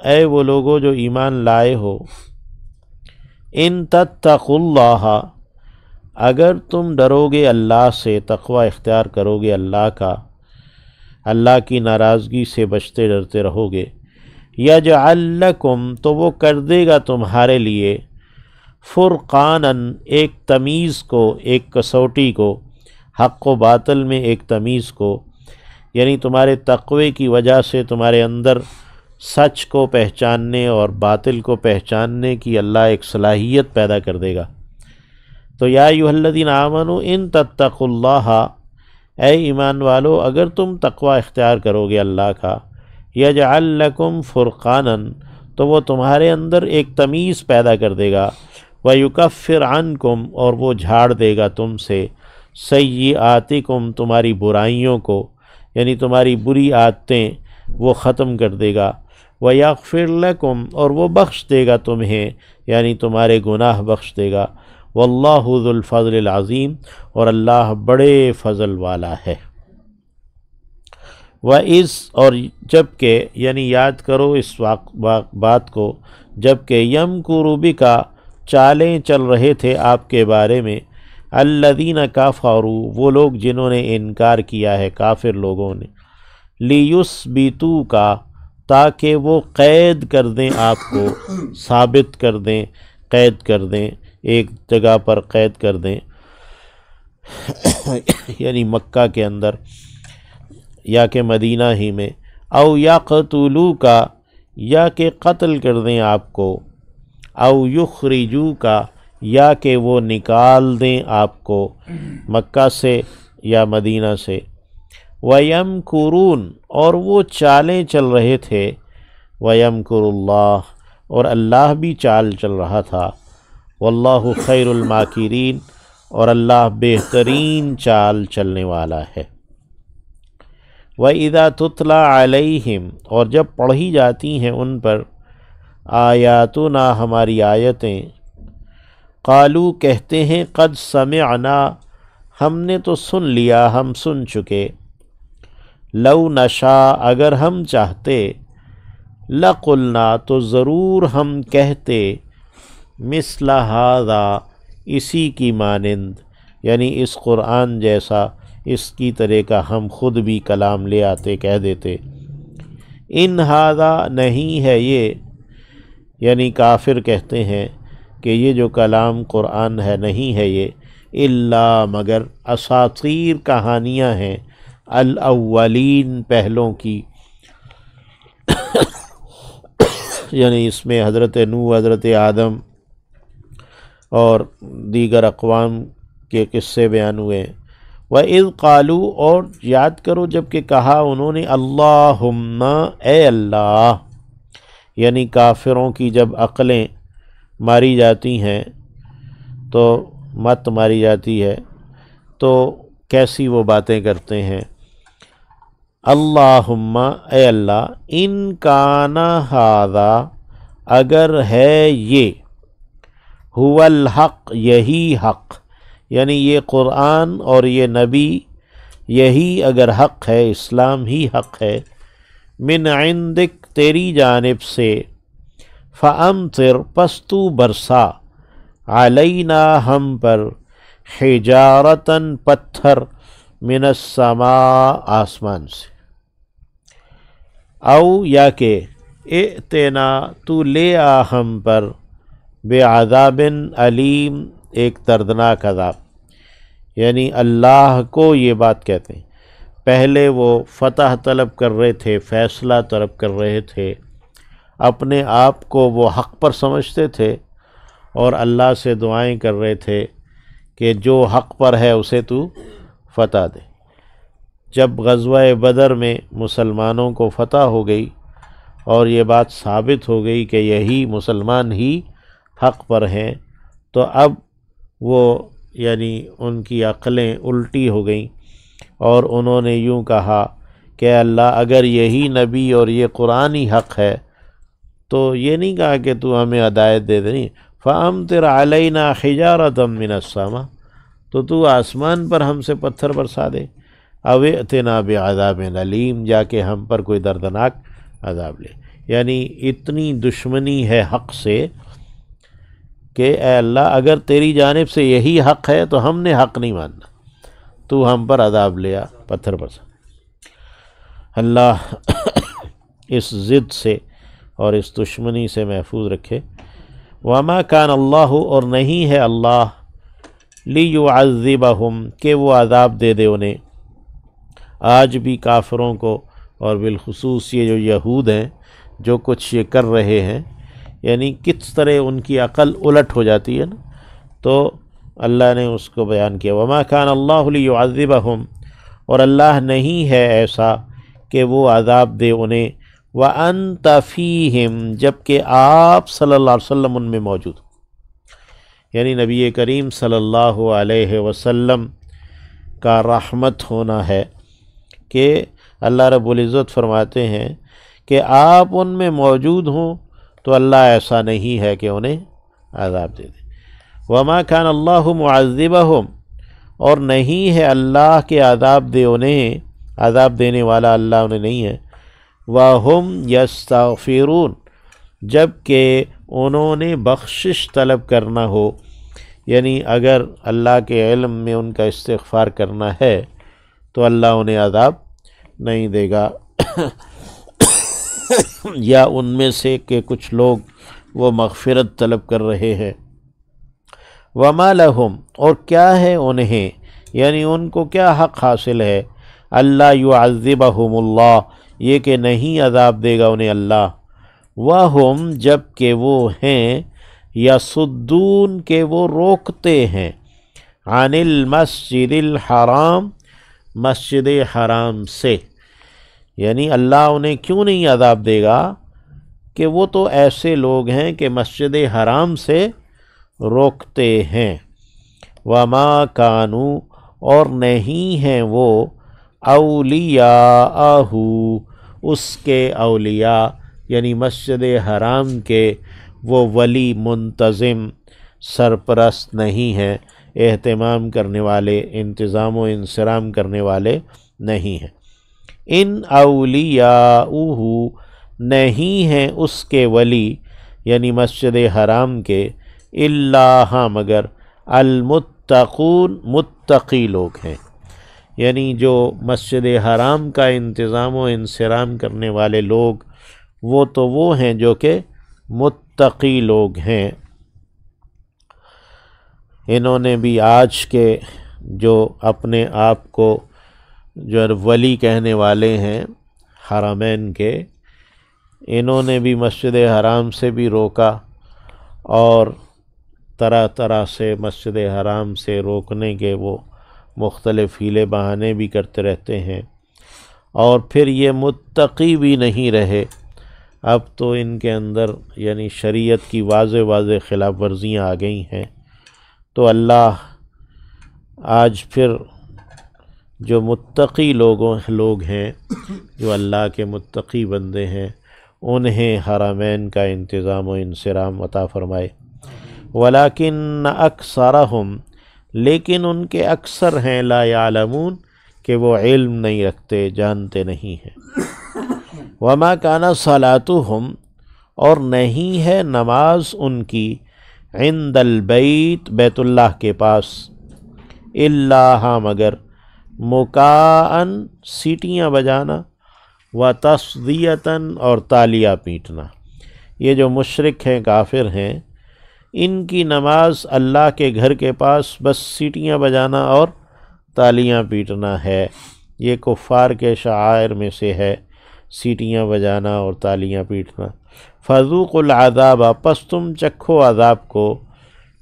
اے وہ لوگو جو ایمان لائے ہو، ان تتقوا اللہ، اگر تم ڈرو گے اللہ سے، تقوی اختیار کرو گے اللہ کا، اللہ کی ناراضگی سے بچتے ڈرتے رہو گے، یجعل لکم، تو وہ کر دے گا تمہارے لیے، فرقانا، ایک تمیز کو، ایک کسوٹی کو، حق و باطل میں ایک تمیز کو، یعنی تمہارے تقوی کی وجہ سے تمہارے اندر سچ کو پہچاننے اور باطل کو پہچاننے کی اللہ ایک صلاحیت پیدا کر دے گا۔ تو یا ایھا الذین آمنوا ان تتقوا اللہ، اے ایمان والو اگر تم تقوی اختیار کرو گے اللہ کا، یجعل لکم فرقانا، تو وہ تمہارے اندر ایک تمیز پیدا کر دے گا، ویکفر عنکم، اور وہ جھاڑ دے گا تم سے، سیئاتکم، تمہاری برائیوں کو، یعنی تمہاری بری عادتیں وہ ختم کر دے گا، ویغفر لکم، اور وہ بخش دے گا تمہیں، یعنی تمہارے گناہ بخش دے گا، واللہ ذو الفضل العظیم، اور اللہ بڑے فضل والا ہے۔ وَإِذْ، اور جب کہ، یعنی یاد کرو اس بات کو، جب کہ یمکر بک، چالیں چل رہے تھے آپ کے بارے میں، الذین کفروا، وہ لوگ جنہوں نے انکار کیا ہے، کافر لوگوں نے، لیثبتوک، تاکہ وہ قید کر دیں آپ کو، ثابت کر دیں، قید کر دیں، ایک جگہ پر قید کر دیں، یعنی مکہ کے اندر یا کہ مدینہ ہی میں، او یقتلوک، یا کہ قتل کر دیں آپ کو، او یخرجوک، یا کہ وہ نکال دیں آپ کو مکہ سے یا مدینہ سے، وَيَمْكُرُونَ، اور وہ چالیں چل رہے تھے، وَيَمْكُرُ اللَّهُ، اور اللہ بھی چال چل رہا تھا، وَاللَّهُ خَيْرُ الْمَاكِرِينَ، اور اللہ بہترین چال چلنے والا ہے۔ وَإِذَا تُتْلَى عَلَيْهِمْ، اور جب پڑھی جاتی ہیں ان پر، آیاتنا، ہماری آیتیں، قالوا، کہتے ہیں، قد سمعنا، ہم نے تو سن لیا، ہم سن چکے، لو نشاء، اگر ہم چاہتے، لقلنا، تو ضرور ہم کہتے، مثل ھذا، اسی کی مانند، یعنی اس قرآن جیسا، اس کی طرح کا ہم خود بھی کلام لے آتے، کہہ دیتے، ان ھذا، نہیں ہے یہ، یعنی کافر کہتے ہیں کہ یہ جو کلام قرآن ہے نہیں ہے یہ، الا، مگر، اساطیر، کہانیاں ہیں، الاولین، پہلوں کی، یعنی اس میں حضرت نوح، حضرت آدم اور دیگر اقوام کے قصے بیان ہوئے ہیں۔ وَإِذْ قَالُوا، اور یاد کرو جب کہ کہا انہوں نے، اللہم، اے اللہ، یعنی کافروں کی جب عقلیں ماری جاتی ہیں تو مت ماری جاتی ہے تو کیسی وہ باتیں کرتے ہیں، اللہم، اے اللہ، ان کان ھذا، اگر ہے یہ، ھو الحق، یہی حق، یعنی یہ قرآن اور یہ نبی، یہی اگر حق ہے، اسلام ہی حق ہے، من عندک، تیری جانب سے، فامطر، پس تو برسا، علینا، ہم پر، حجارتاً، پتھر، من السماء، آسمان سے، او، یا کہ، ائتنا، تو لے آ ہم پر، بعذاب علیم، ایک دردناک عذاب، یعنی اللہ کو یہ بات کہتے ہیں۔ پہلے وہ فتح طلب کر رہے تھے، فیصلہ طلب کر رہے تھے، اپنے آپ کو وہ حق پر سمجھتے تھے اور اللہ سے دعائیں کر رہے تھے کہ جو حق پر ہے اسے تو فتح دے۔ جب غزوہ بدر میں مسلمانوں کو فتح ہو گئی اور یہ بات ثابت ہو گئی کہ یہی مسلمان ہی حق پر ہیں، تو اب وہ، یعنی ان کی عقلیں الٹی ہو گئیں اور انہوں نے یوں کہا کہ اللہ، اگر یہی نبی اور یہ قرآن ہی حق ہے تو یہ نہیں کہا کہ تو ہمیں ہدایت دے دیں، فَأَمْطِرْ عَلَيْنَا حِجَارَةً مِّنَ السَّمَاءِ، تو آسمان پر ہم سے پتھر برسا دے، او ائتنا بعذاب علیم، جا کے ہم پر کوئی دردناک عذاب لے، یعنی اتنی دشمنی ہے حق سے کہ اے اللہ اگر تیری جانب سے یہی حق ہے تو ہم نے حق نہیں ماننا، تو ہم پر عذاب لیا پتھر پر۔ اللہ اس ضد سے اور اس دشمنی سے محفوظ رکھے۔ وما کان اللہ، اور نہیں ہے اللہ لیعذبہم کہ وہ عذاب دے دے انہیں۔ آج بھی کافروں کو اور بالخصوص یہ جو یہود ہیں جو کچھ یہ کر رہے ہیں، یعنی کس طرح ان کی عقل الٹ ہو جاتی ہے نا، تو اللہ نے اس کو بیان کیا وما کان اللہ لیعذبہم، اور اللہ نہیں ہے ایسا کہ وہ عذاب دے انہیں، وانت فیہم جبکہ آپ صلی اللہ علیہ وسلم ان میں موجود، یعنی نبی کریم صلی اللہ علیہ وسلم کا رحمت ہونا ہے کہ اللہ رب العزت فرماتے ہیں کہ آپ ان میں موجود ہوں تو اللہ ایسا نہیں ہے کہ انہیں عذاب دے دے۔ وما کان اللہ معذبہم، اور نہیں ہے اللہ کے عذاب دے انہیں، عذاب دینے والا اللہ انہیں نہیں ہے، وہم یستغفرون جبکہ انہوں نے بخشش طلب کرنا ہو، یعنی اگر اللہ کے علم میں ان کا استغفار کرنا ہے تو اللہ انہیں عذاب نہیں دے گا۔ یا ان میں سے کہ کچھ لوگ وہ مغفرت طلب کر رہے ہیں۔ وما لہم، اور کیا ہے انہیں، یعنی ان کو کیا حق حاصل ہے، اللہ یعذبہم اللہ، یہ کہ نہیں عذاب دے گا انہیں اللہ، وہم جبکہ وہ ہیں یصدون کہ وہ روکتے ہیں، عن المسجد الحرام مسجد حرام سے، یعنی اللہ انہیں کیوں نہیں عذاب دے گا کہ وہ تو ایسے لوگ ہیں کہ مسجد حرام سے روکتے ہیں۔ وما کانوا، اور نہیں ہیں وہ اولیاءہ اس کے اولیاء، یعنی مسجد حرام کے وہ ولی منتظم سرپرست نہیں ہیں، اہتمام کرنے والے، انتظام و انصرام کرنے والے نہیں ہیں۔ ان اولیاؤہ نہیں ہیں اس کے ولی، یعنی مسجد حرام کے، اللہ مگر المتقون متقی لوگ ہیں، یعنی جو مسجد حرام کا انتظام و انصرام کرنے والے لوگ وہ تو وہ ہیں جو کہ متقی لوگ ہیں۔ انہوں نے بھی آج کے جو اپنے آپ کو جو ولی کہنے والے ہیں حرمین کے، انہوں نے بھی مسجد حرام سے بھی روکا، اور طرح طرح سے مسجد حرام سے روکنے کے وہ مختلف حیلے بہانے بھی کرتے رہتے ہیں، اور پھر یہ متقی بھی نہیں رہے، اب تو ان کے اندر یعنی شریعت کی واضح واضح خلاف ورزیاں آ گئی ہیں۔ تو اللہ آج پھر جو متقی لوگ ہیں، جو اللہ کے متقی بندے ہیں، انہیں حرمین کا انتظام و انصرام عطا فرمائے۔ ولیکن اکثرہم، لیکن ان کے اکثر ہیں، لا یعلمون کہ وہ علم نہیں رکھتے، جانتے نہیں ہیں۔ وما کان صلاتہم، اور نہیں ہے نماز ان کی، عند البیت بیت اللہ کے پاس، اللہ مگر مکاءً سیٹیاں بجانا، و تصدیتاً اور تالیاں پیٹنا۔ یہ جو مشرک ہیں، کافر ہیں، ان کی نماز اللہ کے گھر کے پاس بس سیٹیاں بجانا اور تالیاں پیٹنا ہے۔ یہ کفار کے شعائر میں سے ہے، سیٹیاں بجانا اور تالیاں پیٹنا۔ فذوقوا العذاب، پس تم چکھو عذاب کو،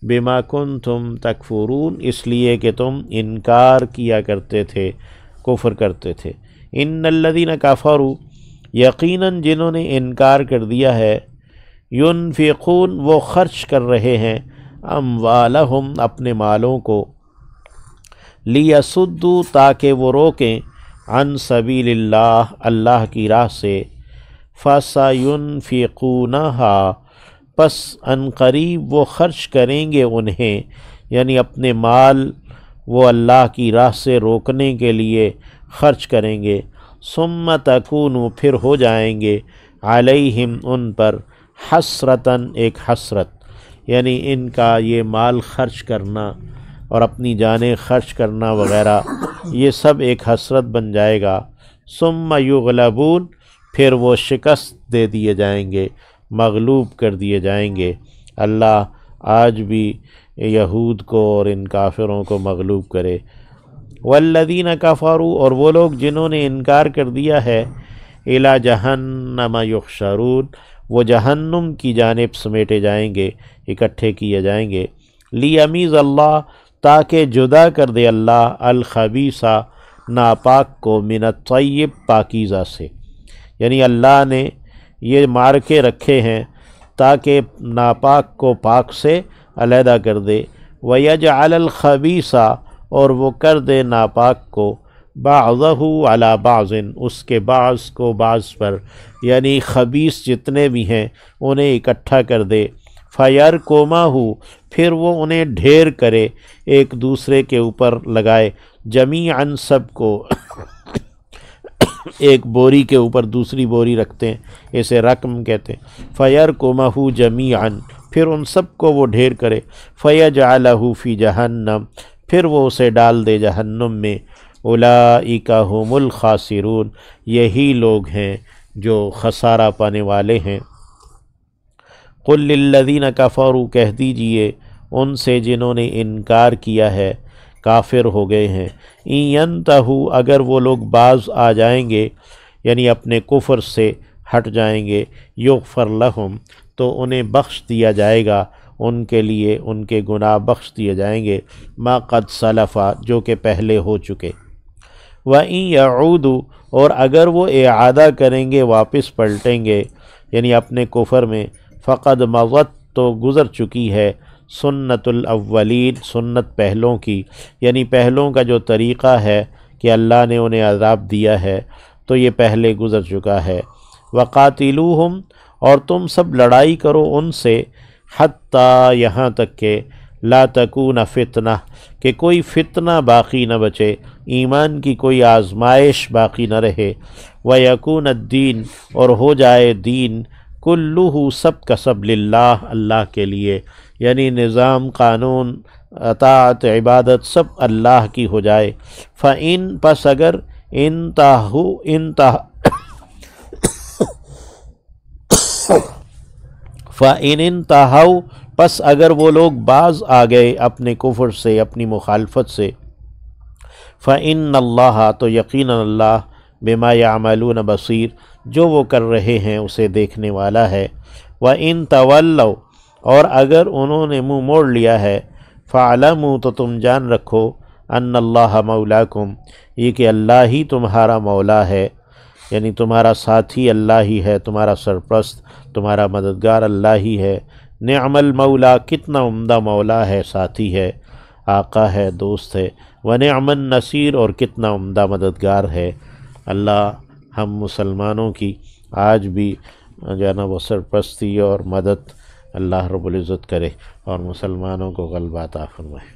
بما کنتم تکفرون، اس لیے کہ تم انکار کیا کرتے تھے، کفر کرتے تھے۔ ان الذین کفروا، یقیناً جنہوں نے انکار کر دیا ہے، ينفقون وہ خرچ کر رہے ہیں، اموالہم اپنے مالوں کو، لیصدوا تاکہ وہ روکیں، عن سبیل اللہ اللہ کی راہ سے، فَسَيُنْفِقُونَهَا پس ان قریب وہ خرچ کریں گے انہیں، یعنی اپنے مال وہ اللہ کی راہ سے روکنے کے لیے خرچ کریں گے، ثم تکون پھر ہو جائیں گے، علیہم ان پر حسرتاً ایک حسرت، یعنی ان کا یہ مال خرچ کرنا اور اپنی جانیں خرچ کرنا وغیرہ یہ سب ایک حسرت بن جائے گا۔ ثم یغلبون، پھر وہ شکست دے دیے جائیں گے، مغلوب کر دیے جائیں گے۔ اللہ آج بھی یہود کو اور ان کافروں کو مغلوب کرے۔ والذین کفروا، اور وہ لوگ جنہوں نے انکار کر دیا ہے، الی جہنم یحشرون، وہ جہنم کی جانب سمیٹے جائیں گے، اکٹھے کیے جائیں گے۔ لیمیز اللہ، تاکہ جدا کر دے اللہ الخبیثہ، ناپاک کو، من الطیب، پاکیزہ سے، یعنی اللہ نے یہ مارکے رکھے ہیں تاکہ ناپاک کو پاک سے علیحدہ کر دے۔ وَيَجْعَلَ الْخَبِيثَ، اور وہ کر دے ناپاک کو، بَعْضَهُ عَلَى بَعْضٍ، اس کے بعض کو بعض پر، یعنی خبیث جتنے بھی ہیں انہیں اکٹھا کر دے۔ فَيَرْكُمَهُ، پھر وہ انہیں ڈھیر کرے، ایک دوسرے کے اوپر لگائے، جمیعاً سب کو، ایک بوری کے اوپر دوسری بوری رکھتے ہیں، اسے رقم کہتے ہیں۔ فَيَرْكُمَهُ جَمِيعًا، پھر ان سب کو وہ ڈھیر کرے۔ فَيَجْعَلَهُ فِي جَهَنَّمَ، پھر وہ اسے ڈال دے جہنم میں۔ اولئک هم الخاسرون، یہی لوگ ہیں جو خسارہ پانے والے ہیں۔ قل للذین کفروا، کہہ دیجئے ان سے جنہوں نے انکار کیا ہے، کافر ہو گئے ہیں، ان ینتہوا، اگر وہ لوگ باز آ جائیں گے، یعنی اپنے کفر سے ہٹ جائیں گے، یغفر لہم، تو انہیں بخش دیا جائے گا، ان کے لیے ان کے گناہ بخش دیے جائیں گے، ما قد سلفا، جو کہ پہلے ہو چکے۔ وَإِن يَعُودُوا، اور اگر وہ اعادہ کریں گے، واپس پلٹیں گے، یعنی اپنے کفر میں، فقد مضت، تو گزر چکی ہے، سنت الاولین، سنت پہلوں کی، یعنی پہلوں کا جو طریقہ ہے کہ اللہ نے انہیں عذاب دیا ہے تو یہ پہلے گزر چکا ہے۔ وقاتلوہم، اور تم سب لڑائی کرو ان سے، حتیٰ، یہاں تک کہ، لا تکون فتنہ، کہ کوئی فتنہ باقی نہ بچے، ایمان کی کوئی آزمائش باقی نہ رہے، ویکون الدین، اور ہو جائے دین، کلہ، سب کا سب، للہ، اللہ کے لیے، یعنی نظام، قانون، اطاعت، عبادت سب اللہ کی ہو جائے۔ فَإِن، پس اگر، فَإِنِ انتہوا، پس اگر وہ لوگ باز آ گئے اپنے کفر سے، اپنی مخالفت سے، فَإِنَّ اللَّهَ، تو یقیناً اللہ، بما یعملون بصیر، جو وہ کر رہے ہیں اسے دیکھنے والا ہے۔ وَإِن تَوَلَّوْا، اور اگر انہوں نے منہ موڑ لیا ہے، فَاعْلَمُوا، تو تم جان رکھو، أَنَّ اللَّهَ مَوْلَاكُمْ، یہ کہ اللہ ہی تمہارا مولا ہے، یعنی تمہارا ساتھی اللہ ہی ہے، تمہارا سرپرست، تمہارا مددگار اللہ ہی ہے۔ نعم المولا، کتنا عمدہ مولا ہے، ساتھی ہے، آقا ہے، دوست ہے۔ ونعم النصیر، اور کتنا عمدہ مددگار ہے۔ اللہ ہم مسلمانوں کی آج بھی جو ہے نا وہ سرپرستی اور مدد اللہ رب العزت کرے اور مسلمانوں کو غلبہ عطا فرمائے۔